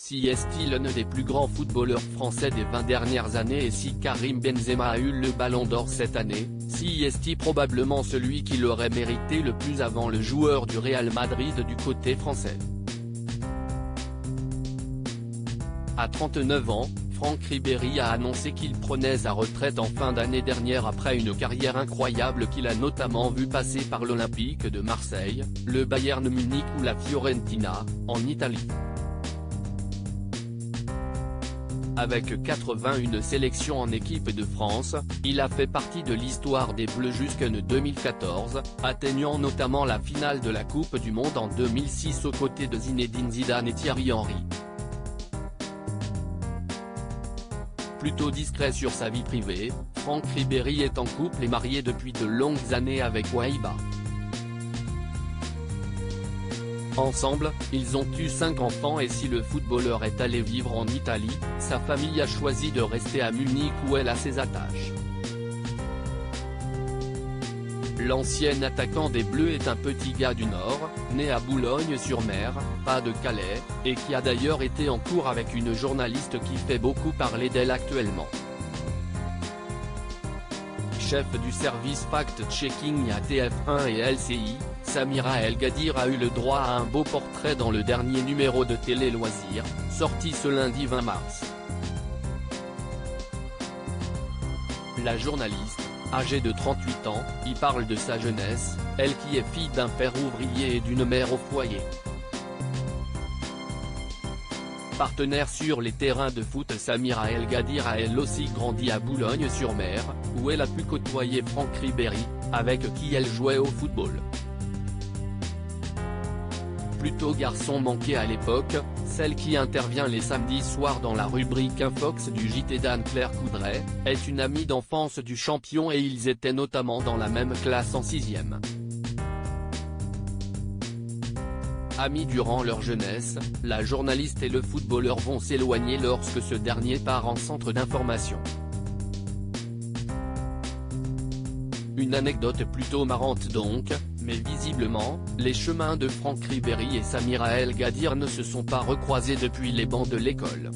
Si est-il l'un des plus grands footballeurs français des 20 dernières années et si Karim Benzema a eu le ballon d'or cette année, si est-il probablement celui qui l'aurait mérité le plus avant le joueur du Real Madrid du côté français. À 39 ans, Franck Ribéry a annoncé qu'il prenait sa retraite en fin d'année dernière après une carrière incroyable qu'il a notamment vu passer par l'Olympique de Marseille, le Bayern Munich ou la Fiorentina, en Italie. Avec 81 sélections en équipe de France, il a fait partie de l'histoire des Bleus jusqu'en 2014, atteignant notamment la finale de la Coupe du Monde en 2006 aux côtés de Zinedine Zidane et Thierry Henry. Plutôt discret sur sa vie privée, Franck Ribéry est en couple et marié depuis de longues années avec Waiba. Ensemble, ils ont eu 5 enfants et si le footballeur est allé vivre en Italie, sa famille a choisi de rester à Munich où elle a ses attaches. L'ancien attaquant des Bleus est un petit gars du Nord, né à Boulogne-sur-Mer, pas de Calais, et qui a d'ailleurs été en cours avec une journaliste qui fait beaucoup parler d'elle actuellement. Chef du service fact-checking à TF1 et LCI, Samira El Ghadir a eu le droit à un beau portrait dans le dernier numéro de Télé Loisirs, sorti ce lundi 20 mars. La journaliste, âgée de 38 ans, y parle de sa jeunesse, elle qui est fille d'un père ouvrier et d'une mère au foyer. Partenaire sur les terrains de foot, Samira El Ghadir a elle aussi grandi à Boulogne-sur-Mer, où elle a pu côtoyer Franck Ribéry, avec qui elle jouait au football. Plutôt garçon manqué à l'époque, celle qui intervient les samedis soirs dans la rubrique Infox du JT d'Anne-Claire Coudray, est une amie d'enfance du champion et ils étaient notamment dans la même classe en 6e. Amis durant leur jeunesse, la journaliste et le footballeur vont s'éloigner lorsque ce dernier part en centre d'information. Une anecdote plutôt marrante donc, mais visiblement, les chemins de Franck Ribéry et Samira El Ghadir ne se sont pas recroisés depuis les bancs de l'école.